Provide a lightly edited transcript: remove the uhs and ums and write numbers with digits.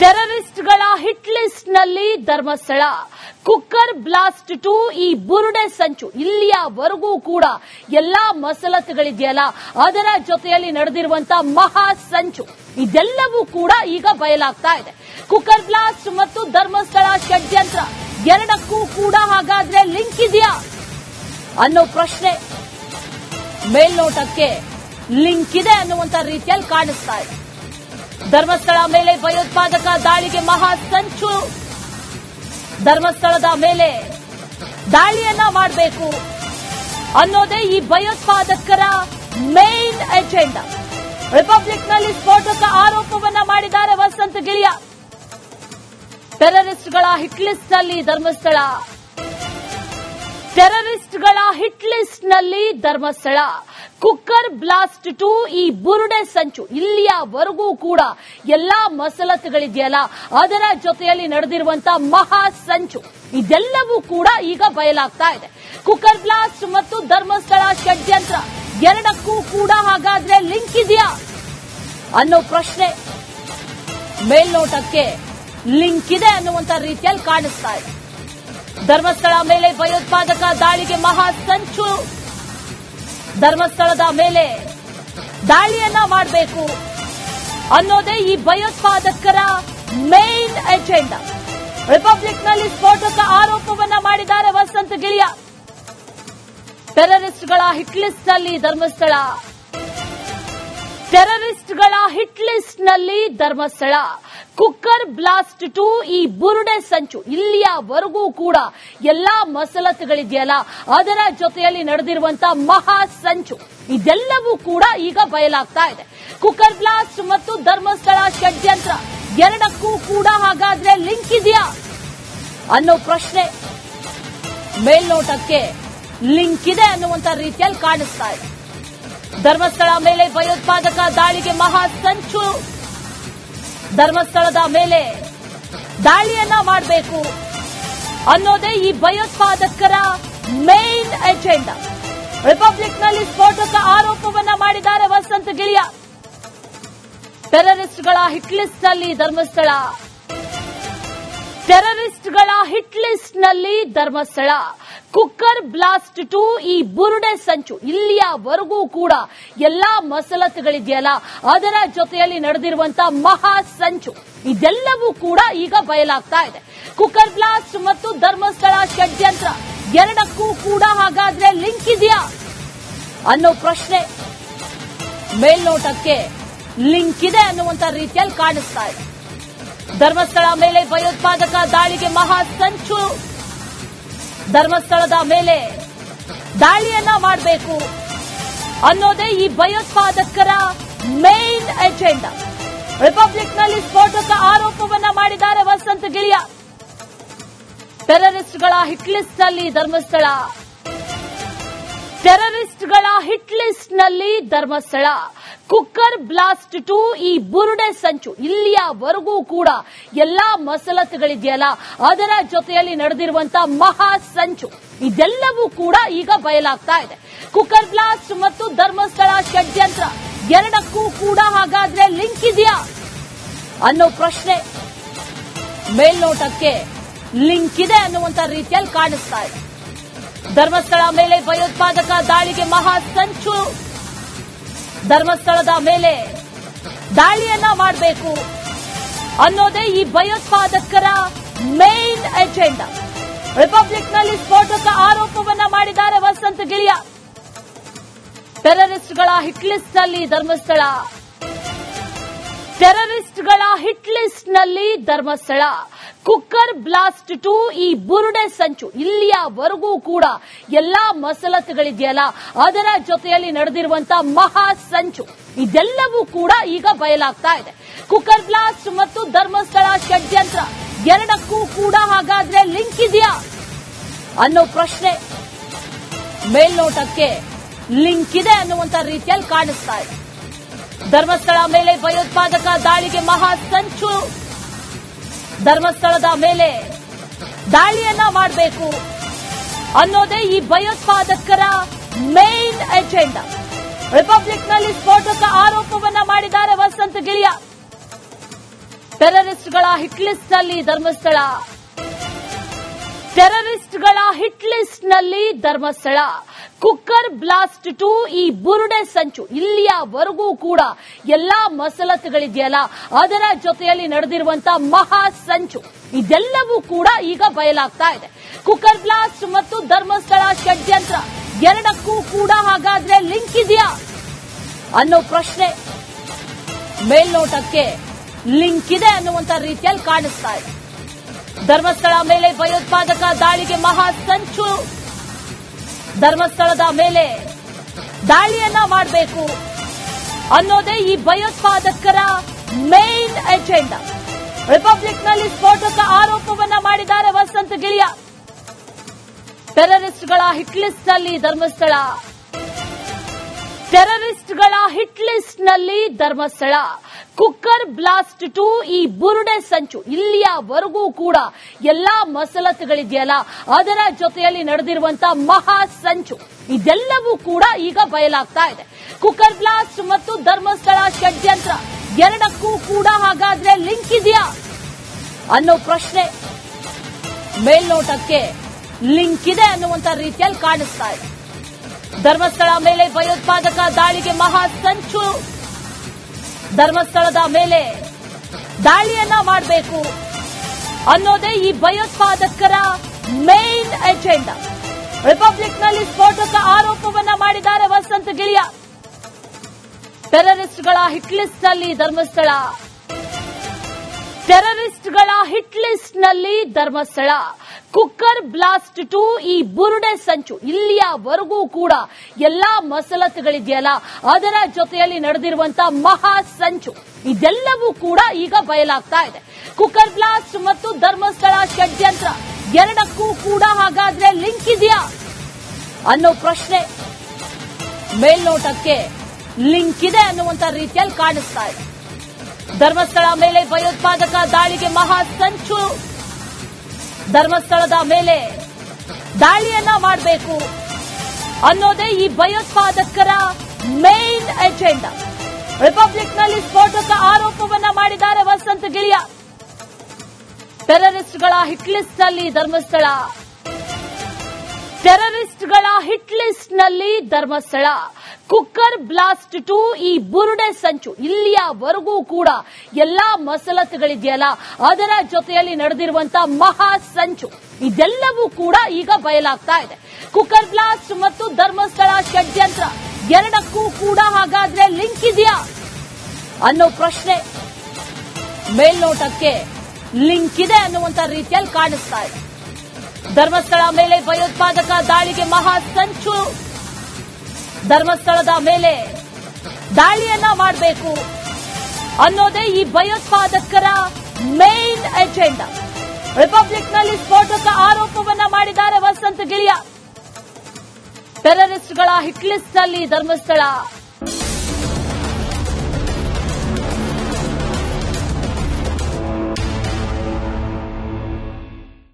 ಟೆರರಿಸ್ಟ್ಗಳ hit list ನಲ್ಲಿ Dharmasthala. Cooker blast to ಈ ಬುರುಡೆ ಸಂಚು. ಇಲ್ಲಿಯವರೆಗೂ ಕೂಡ ಎಲ್ಲಾ ಮಸಲತ್ತುಗಳಿದೆಯಲ್ಲ, ಅದರ ಜೊತೆಯಲ್ಲಿ ನಡೆದಿರುವಂತಹ ಮಹಾ ಸಂಚು ಇದೆಲ್ಲವೂ ಕೂಡ ಈಗ ಬಯಲಾಗ್ತಾ ಇದೆ. ಕುಕ್ಕರ್ ಬ್ಲಾಸ್ಟ್ ಮತ್ತು ಧರ್ಮಸ್ಥಳ ಷಡ್ಯಂತ್ರ ಎರಡಕ್ಕೂ ಕೂಡ ಹಾಗಾದ್ರೆ ಲಿಂಕ್ ಇದೆಯಾ ಅನ್ನೋ ಪ್ರಶ್ನೆ ಮೇಲ್ನೋಟಕ್ಕೆ ಲಿಂಕ್ ಇದೆ ಅನ್ನುವಂತ ರೀತಿಯಲ್ಲಿ ಕಾಣಿಸ್ತಾ ಇದೆ. ಧರ್ಮಸ್ಥಳ ಮೇಲೆ ಭಯೋತ್ಪಾದಕ ದಾಳಿಗೆ ಮಹಾ ಸಂಚು. ಧರ್ಮಸ್ಥಳದ ಮೇಲೆ ದಾಳಿಯನ್ನ ಮಾಡಬೇಕು ಅನ್ನೋದೇ ಈ ಭಯೋತ್ಪಾದಕರ ಮೇನ್ ಎಜೆಂಡಾ. ರಿಪಬ್ಲಿಕ್ನಲ್ಲಿ ಸ್ಫೋಟಕ ಆರೋಪವನ್ನ ಮಾಡಿದ್ದಾರೆ ವಸಂತ ಗಿಳಿಯ. ಟೆರರಿಸ್ಟ್ಗಳ ಹಿಟ್ ಲಿಸ್ಟ್ ನಲ್ಲಿ ಧರ್ಮಸ್ಥಳ. ಟೆರರಿಸ್ಟ್ಗಳ ಹಿಟ್ ಲಿಸ್ಟ್ ನಲ್ಲಿ ಧರ್ಮಸ್ಥಳ. ಕುಕ್ಕರ್ ಬ್ಲಾಸ್ಟ್ ಟು ಈ ಬುರುಡೆ ಸಂಚು. ಇಲ್ಲಿಯವರೆಗೂ ಕೂಡ ಎಲ್ಲಾ ಮಸಲತ್ತುಗಳಿದೆಯಲ್ಲ, ಅದರ ಜೊತೆಯಲ್ಲಿ ನಡೆದಿರುವಂತಹ ಮಹಾ ಸಂಚು ಇದೆಲ್ಲವೂ ಕೂಡ ಈಗ ಬಯಲಾಗ್ತಾ ಇದೆ. ಕುಕ್ಕರ್ ಬ್ಲಾಸ್ಟ್ ಮತ್ತು ಧರ್ಮಸ್ಥಳ ಷಡ್ಯಂತ್ರ ಎರಡಕ್ಕೂ ಕೂಡ ಹಾಗಾದ್ರೆ ಲಿಂಕ್ ಇದೆಯಾ ಅನ್ನೋ ಪ್ರಶ್ನೆ ಮೇಲ್ನೋಟಕ್ಕೆ ಲಿಂಕ್ ಇದೆ ಅನ್ನುವಂತ ರೀತಿಯಲ್ಲಿ ಕಾಣಿಸ್ತಾ ಇದೆ. ಧರ್ಮಸ್ಥಳ ಮೇಲೆ ಭಯೋತ್ಪಾದಕ ದಾಳಿಗೆ ಮಹಾ ಸಂಚು. ಧರ್ಮಸ್ಥಳದ ಮೇಲೆ ದಾಳಿಯನ್ನ ಮಾಡಬೇಕು ಅನ್ನೋದೇ ಈ ಭಯೋತ್ಪಾದಕರ ಮೇನ್ ಎಜೆಂಡಾ. ರಿಪಬ್ಲಿಕ್ನಲ್ಲಿ ಸ್ಫೋಟಕ ಆರೋಪವನ್ನ ಮಾಡಿದ್ದಾರೆ ವಸಂತ ಗಿಳಿಯ. ಟೆರರಿಸ್ಟ್ಗಳ ಹಿಟ್ ಲಿಸ್ಟ್ ನಲ್ಲಿ ಧರ್ಮಸ್ಥಳ. ಟೆರರಿಸ್ಟ್ಗಳ ಹಿಟ್ ಲಿಸ್ಟ್ ನಲ್ಲಿ ಧರ್ಮಸ್ಥಳ. ಕುಕ್ಕರ್ ಬ್ಲಾಸ್ಟ್ ಟು ಈ ಬುರುಡೆ ಸಂಚು. ಇಲ್ಲಿಯವರೆಗೂ ಕೂಡ ಎಲ್ಲಾ ಮಸಲತ್ತುಗಳಿದೆಯಲ್ಲ, ಅದರ ಜೊತೆಯಲ್ಲಿ ನಡೆದಿರುವಂತಹ ಮಹಾ ಸಂಚು ಇದೆಲ್ಲವೂ ಕೂಡ ಈಗ ಬಯಲಾಗ್ತಾ ಇದೆ. ಕುಕ್ಕರ್ ಬ್ಲಾಸ್ಟ್ ಮತ್ತು ಧರ್ಮಸ್ಥಳ ಷಡ್ಯಂತ್ರ ಎರಡಕ್ಕೂ ಕೂಡ ಹಾಗಾದ್ರೆ ಲಿಂಕ್ ಇದೆಯಾ ಅನ್ನೋ ಪ್ರಶ್ನೆ ಮೇಲ್ನೋಟಕ್ಕೆ ಲಿಂಕ್ ಇದೆ ಅನ್ನುವಂತ ರೀತಿಯಲ್ಲಿ ಕಾಣಿಸ್ತಾ ಇದೆ. ಧರ್ಮಸ್ಥಳ ಮೇಲೆ ಭಯೋತ್ಪಾದಕ ದಾಳಿಗೆ ಮಹಾ ಸಂಚು. ಧರ್ಮಸ್ಥಳದ ಮೇಲೆ ದಾಳಿಯನ್ನ ಮಾಡಬೇಕು ಅನ್ನೋದೇ ಈ ಭಯೋತ್ಪಾದಕರ ಮೇನ್ ಎಜೆಂಡಾ. ರಿಪಬ್ಲಿಕ್ನಲ್ಲಿ ಸ್ಫೋಟಕ ಆರೋಪವನ್ನ ಮಾಡಿದ್ದಾರೆ ವಸಂತ ಗಿಳಿಯ. ಟೆರರಿಸ್ಟ್ಗಳ ಹಿಟ್ ಲಿಸ್ಟ್ ನಲ್ಲಿ ಧರ್ಮಸ್ಥಳ. ಟೆರರಿಸ್ಟ್ಗಳ ಹಿಟ್ ಲಿಸ್ಟ್ ನಲ್ಲಿ ಧರ್ಮಸ್ಥಳ. ಕುಕ್ಕರ್ ಬ್ಲಾಸ್ಟ್ ಟು ಈ ಬುರುಡೆ ಸಂಚು. ಇಲ್ಲಿಯವರೆಗೂ ಕೂಡ ಎಲ್ಲಾ ಮಸಲತ್ತುಗಳಿದೆಯಲ್ಲ, ಅದರ ಜೊತೆಯಲ್ಲಿ ನಡೆದಿರುವಂತಹ ಮಹಾ ಸಂಚು ಇದೆಲ್ಲವೂ ಕೂಡ ಈಗ ಬಯಲಾಗ್ತಾ ಇದೆ. ಕುಕ್ಕರ್ ಬ್ಲಾಸ್ಟ್ ಮತ್ತು ಧರ್ಮಸ್ಥಳ ಷಡ್ಯಂತ್ರ ಎರಡಕ್ಕೂ ಕೂಡ ಹಾಗಾದ್ರೆ ಲಿಂಕ್ ಇದೆಯಾ ಅನ್ನೋ ಪ್ರಶ್ನೆ ಮೇಲ್ನೋಟಕ್ಕೆ ಲಿಂಕ್ ಇದೆ ಅನ್ನುವಂತ ರೀತಿಯಲ್ಲಿ ಕಾಣಿಸ್ತಾ ಇದೆ. ಧರ್ಮಸ್ಥಳ ಮೇಲೆ ಭಯೋತ್ಪಾದಕ ದಾಳಿಗೆ ಮಹಾ ಸಂಚು. ಧರ್ಮಸ್ಥಳದ ಮೇಲೆ ದಾಳಿಯನ್ನ ಮಾಡಬೇಕು ಅನ್ನೋದೇ ಈ ಭಯೋತ್ಪಾದಕರ ಮೇನ್ ಎಜೆಂಡಾ. ರಿಪಬ್ಲಿಕ್ನಲ್ಲಿ ಸ್ಫೋಟಕ ಆರೋಪವನ್ನ ಮಾಡಿದ್ದಾರೆ ವಸಂತ ಗಿಳಿಯ. ಟೆರರಿಸ್ಟ್ಗಳ ಹಿಟ್ ಲಿಸ್ಟ್ ನಲ್ಲಿ ಧರ್ಮಸ್ಥಳ. ಟೆರರಿಸ್ಟ್ಗಳ ಹಿಟ್ ಲಿಸ್ಟ್ ನಲ್ಲಿ ಧರ್ಮಸ್ಥಳ. ಕುಕ್ಕರ್ ಬ್ಲಾಸ್ಟ್ ಟು ಈ ಬುರುಡೆ ಸಂಚು. ಇಲ್ಲಿಯವರೆಗೂ ಕೂಡ ಎಲ್ಲಾ ಮಸಲತ್ತುಗಳಿದೆಯಲ್ಲ, ಅದರ ಜೊತೆಯಲ್ಲಿ ನಡೆದಿರುವಂತಹ ಮಹಾ ಸಂಚು ಇದೆಲ್ಲವೂ ಕೂಡ ಈಗ ಬಯಲಾಗ್ತಾ ಇದೆ. ಕುಕ್ಕರ್ ಬ್ಲಾಸ್ಟ್ ಮತ್ತು ಧರ್ಮಸ್ಥಳ ಷಡ್ಯಂತ್ರ ಎರಡಕ್ಕೂ ಕೂಡ ಹಾಗಾದ್ರೆ ಲಿಂಕ್ ಇದೆಯಾ ಅನ್ನೋ ಪ್ರಶ್ನೆ ಮೇಲ್ನೋಟಕ್ಕೆ ಲಿಂಕ್ ಇದೆ ಅನ್ನುವಂತ ರೀತಿಯಲ್ಲಿ ಕಾಣಿಸ್ತಾ ಇದೆ. ಧರ್ಮಸ್ಥಳ ಮೇಲೆ ಭಯೋತ್ಪಾದಕ ದಾಳಿಗೆ ಮಹಾ ಸಂಚು. ಧರ್ಮಸ್ಥಳದ ಮೇಲೆ ದಾಳಿಯನ್ನ ಮಾಡಬೇಕು ಅನ್ನೋದೇ ಈ ಭಯೋತ್ಪಾದಕರ ಮೇನ್ ಎಜೆಂಡಾ. ರಿಪಬ್ಲಿಕ್ನಲ್ಲಿ ಸ್ಫೋಟಕ ಆರೋಪವನ್ನ ಮಾಡಿದ್ದಾರೆ ವಸಂತ ಗಿಳಿಯ. ಟೆರರಿಸ್ಟ್ಗಳ ಹಿಟ್ ಲಿಸ್ಟ್ ನಲ್ಲಿ ಧರ್ಮಸ್ಥಳ. ಟೆರರಿಸ್ಟ್ಗಳ ಹಿಟ್ ಲಿಸ್ಟ್ ನಲ್ಲಿ ಧರ್ಮಸ್ಥಳ. ಕುಕ್ಕರ್ ಬ್ಲಾಸ್ಟ್ ಟು ಈ ಬುರುಡೆ ಸಂಚು. ಇಲ್ಲಿಯವರೆಗೂ ಕೂಡ ಎಲ್ಲಾ ಮಸಲತ್ತುಗಳಿದೆಯಲ್ಲ, ಅದರ ಜೊತೆಯಲ್ಲಿ ನಡೆದಿರುವಂತಹ ಮಹಾ ಸಂಚು ಇದೆಲ್ಲವೂ ಕೂಡ ಈಗ ಬಯಲಾಗ್ತಾ ಇದೆ. ಕುಕ್ಕರ್ ಬ್ಲಾಸ್ಟ್ ಮತ್ತು ಧರ್ಮಸ್ಥಳ ಷಡ್ಯಂತ್ರ ಎರಡಕ್ಕೂ ಕೂಡ ಹಾಗಾದ್ರೆ ಲಿಂಕ್ ಇದೆಯಾ ಅನ್ನೋ ಪ್ರಶ್ನೆ ಮೇಲ್ನೋಟಕ್ಕೆ ಲಿಂಕ್ ಇದೆ ಅನ್ನುವಂತ ರೀತಿಯಲ್ಲಿ ಕಾಣಿಸ್ತಾ ಇದೆ. ಧರ್ಮಸ್ಥಳ ಮೇಲೆ ಭಯೋತ್ಪಾದಕ ದಾಳಿಗೆ ಮಹಾ ಸಂಚು. ಧರ್ಮಸ್ಥಳದ ಮೇಲೆ ದಾಳಿಯನ್ನ ಮಾಡಬೇಕು ಅನ್ನೋದೇ ಈ ಭಯೋತ್ಪಾದಕರ ಮೇನ್ ಎಜೆಂಡಾ. ರಿಪಬ್ಲಿಕ್ನಲ್ಲಿ ಸ್ಫೋಟಕ ಆರೋಪವನ್ನ ಮಾಡಿದ್ದಾರೆ ವಸಂತ ಗಿಳಿಯ. ಟೆರರಿಸ್ಟ್ಗಳ ಹಿಟ್ ಲಿಸ್ಟ್ ನಲ್ಲಿ ಧರ್ಮಸ್ಥಳ. ಟೆರರಿಸ್ಟ್ಗಳ ಹಿಟ್ ಲಿಸ್ಟ್ ನಲ್ಲಿ ಧರ್ಮಸ್ಥಳ. ಕುಕ್ಕರ್ ಬ್ಲಾಸ್ಟ್ ಟು ಈ ಬುರುಡೆ ಸಂಚು ಇಲ್ಲಿಯವರೆಗೂ ಕೂಡ ಎಲ್ಲಾ ಮಸಲತ್ತುಗಳಿದೆಯಲ್ಲ ಅದರ ಜೊತೆಯಲ್ಲಿ ನಡೆದಿರುವಂತಹ ಮಹಾ ಸಂಚು ಇದೆಲ್ಲವೂ ಕೂಡ ಈಗ ಬಯಲಾಗ್ತಾ ಇದೆ. ಕುಕ್ಕರ್ ಬ್ಲಾಸ್ಟ್ ಮತ್ತು ಧರ್ಮಸ್ಥಳ ಷಡ್ಯಂತ್ರ ಎರಡಕ್ಕೂ ಕೂಡ ಹಾಗಾದ್ರೆ ಲಿಂಕ್ ಇದೆಯಾ ಅನ್ನೋ ಪ್ರಶ್ನೆ ಮೇಲ್ನೋಟಕ್ಕೆ ಲಿಂಕ್ ಇದೆ ಅನ್ನುವಂತ ರೀತಿಯಲ್ಲಿ ಕಾಣಿಸ್ತಾ ಇದೆ. ಧರ್ಮಸ್ಥಳ ಮೇಲೆ ಭಯೋತ್ಪಾದಕ ದಾಳಿಗೆ ಮಹಾ ಸಂಚು. ಧರ್ಮಸ್ಥಳದ ಮೇಲೆ ದಾಳಿಯನ್ನ ಮಾಡಬೇಕು ಅನ್ನೋದೇ ಈ ಭಯೋತ್ಪಾದಕರ ಮೇನ್ ಎಜೆಂಡಾ. ರಿಪಬ್ಲಿಕ್ನಲ್ಲಿ ಸ್ಫೋಟಕ ಆರೋಪವನ್ನ ಮಾಡಿದ್ದಾರೆ ವಸಂತ ಗಿಳಿಯ. ಟೆರರಿಸ್ಟ್ಗಳ ಹಿಟ್ ಲಿಸ್ಟ್ ನಲ್ಲಿ ಧರ್ಮಸ್ಥಳ. ಟೆರರಿಸ್ಟ್ಗಳ ಹಿಟ್ ಲಿಸ್ಟ್ ನಲ್ಲಿ ಧರ್ಮಸ್ಥಳ. ಕುಕ್ಕರ್ ಬ್ಲಾಸ್ಟ್ ಟು ಈ ಬುರುಡೆ ಸಂಚು ಇಲ್ಲಿಯವರೆಗೂ ಕೂಡ ಎಲ್ಲಾ ಮಸಲತ್ತುಗಳಿದೆಯಲ್ಲ ಅದರ ಜೊತೆಯಲ್ಲಿ ನಡೆದಿರುವಂತಹ ಮಹಾ ಸಂಚು ಇದೆಲ್ಲವೂ ಕೂಡ ಈಗ ಬಯಲಾಗ್ತಾ ಇದೆ. ಕುಕ್ಕರ್ ಬ್ಲಾಸ್ಟ್ ಮತ್ತು ಧರ್ಮಸ್ಥಳ ಷಡ್ಯಂತ್ರ ಎರಡಕ್ಕೂ ಕೂಡ ಹಾಗಾದ್ರೆ ಲಿಂಕ್ ಇದೆಯಾ ಅನ್ನೋ ಪ್ರಶ್ನೆ ಮೇಲ್ನೋಟಕ್ಕೆ ಲಿಂಕ್ ಇದೆ ಅನ್ನುವಂತ ರೀತಿಯಲ್ಲಿ ಕಾಣಿಸ್ತಾ ಇದೆ. ಧರ್ಮಸ್ಥಳ ಮೇಲೆ ಭಯೋತ್ಪಾದಕ ದಾಳಿಗೆ ಮಹಾ ಸಂಚು. ಧರ್ಮಸ್ಥಳದ ಮೇಲೆ ದಾಳಿಯನ್ನ ಮಾಡಬೇಕು ಅನ್ನೋದೇ ಈ ಭಯೋತ್ಪಾದಕರ ಮೇನ್ ಎಜೆಂಡಾ. ರಿಪಬ್ಲಿಕ್ನಲ್ಲಿ ಸ್ಫೋಟಕ ಆರೋಪವನ್ನ ಮಾಡಿದ್ದಾರೆ ವಸಂತ ಗಿಳಿಯ. ಟೆರರಿಸ್ಟ್ಗಳ ಹಿಟ್ ಲಿಸ್ಟ್ ನಲ್ಲಿ ಧರ್ಮಸ್ಥಳ. ಟೆರರಿಸ್ಟ್ಗಳ ಹಿಟ್ ಲಿಸ್ಟ್ ನಲ್ಲಿ ಧರ್ಮಸ್ಥಳ. ಕುಕ್ಕರ್ ಬ್ಲಾಸ್ಟ್ ಟು ಈ ಬುರುಡೆ ಸಂಚು ಇಲ್ಲಿಯವರೆಗೂ ಕೂಡ ಎಲ್ಲಾ ಮಸಲತ್ತುಗಳಿದೆಯಲ್ಲ ಅದರ ಜೊತೆಯಲ್ಲಿ ನಡೆದಿರುವಂತಹ ಮಹಾ ಸಂಚು ಇದೆಲ್ಲವೂ ಕೂಡ ಈಗ ಬಯಲಾಗ್ತಾ ಇದೆ. ಕುಕ್ಕರ್ ಬ್ಲಾಸ್ಟ್ ಮತ್ತು ಧರ್ಮಸ್ಥಳ ಷಡ್ಯಂತ್ರ ಎರಡಕ್ಕೂ ಕೂಡ ಹಾಗಾದ್ರೆ ಲಿಂಕ್ ಇದೆಯಾ ಅನ್ನೋ ಪ್ರಶ್ನೆ ಮೇಲ್ನೋಟಕ್ಕೆ ಲಿಂಕ್ ಇದೆ ಅನ್ನುವಂತ ರೀತಿಯಲ್ಲಿ ಕಾಣಿಸ್ತಾ ಇದೆ. ಧರ್ಮಸ್ಥಳ ಮೇಲೆ ಭಯೋತ್ಪಾದಕ ದಾಳಿಗೆ ಮಹಾ ಸಂಚು. ಧರ್ಮಸ್ಥಳದ ಮೇಲೆ ದಾಳಿಯನ್ನ ಮಾಡಬೇಕು ಅನ್ನೋದೇ ಈ ಭಯೋತ್ಪಾದಕರ ಮೇನ್ ಎಜೆಂಡಾ. ರಿಪಬ್ಲಿಕ್ನಲ್ಲಿ ಸ್ಫೋಟಕ ಆರೋಪವನ್ನ ಮಾಡಿದ್ದಾರೆ ವಸಂತ ಗಿಳಿಯ. ಟೆರರಿಸ್ಟ್ಗಳ ಹಿಟ್ ಲಿಸ್ಟ್ ನಲ್ಲಿ ಧರ್ಮಸ್ಥಳ. ಟೆರರಿಸ್ಟ್ಗಳ ಹಿಟ್ ಲಿಸ್ಟ್ ನಲ್ಲಿ ಧರ್ಮಸ್ಥಳ. ಕುಕ್ಕರ್ ಬ್ಲಾಸ್ಟ್ ಟು ಈ ಬುರುಡೆ ಸಂಚು ಇಲ್ಲಿಯವರೆಗೂ ಕೂಡ ಎಲ್ಲಾ ಮಸಲತ್ತುಗಳಿದೆಯಲ್ಲ ಅದರ ಜೊತೆಯಲ್ಲಿ ನಡೆದಿರುವಂತಹ ಮಹಾ ಸಂಚು ಇದೆಲ್ಲವೂ ಕೂಡ ಈಗ ಬಯಲಾಗ್ತಾ ಇದೆ. ಕುಕ್ಕರ್ ಬ್ಲಾಸ್ಟ್ ಮತ್ತು ಧರ್ಮಸ್ಥಳ ಷಡ್ಯಂತ್ರ ಎರಡಕ್ಕೂ ಕೂಡ ಹಾಗಾದ್ರೆ ಲಿಂಕ್ ಇದೆಯಾ ಅನ್ನೋ ಪ್ರಶ್ನೆ ಮೇಲ್ನೋಟಕ್ಕೆ ಲಿಂಕ್ ಇದೆ ಅನ್ನುವಂತ ರೀತಿಯಲ್ಲಿ ಕಾಣಿಸ್ತಾ ಇದೆ. ಧರ್ಮಸ್ಥಳ ಮೇಲೆ ಭಯೋತ್ಪಾದಕ ದಾಳಿಗೆ ಮಹಾ ಸಂಚು. ಧರ್ಮಸ್ಥಳದ ಮೇಲೆ ದಾಳಿಯನ್ನ ಮಾಡಬೇಕು ಅನ್ನೋದೇ ಈ ಭಯೋತ್ಪಾದಕರ ಮೇನ್ ಎಜೆಂಡಾ. ರಿಪಬ್ಲಿಕ್ನಲ್ಲಿ ಸ್ಫೋಟಕ ಆರೋಪವನ್ನ ಮಾಡಿದ್ದಾರೆ ವಸಂತ ಗಿಳಿಯ. ಟೆರರಿಸ್ಟ್ಗಳ ಹಿಟ್ ಲಿಸ್ಟ್ ನಲ್ಲಿ ಧರ್ಮಸ್ಥಳ.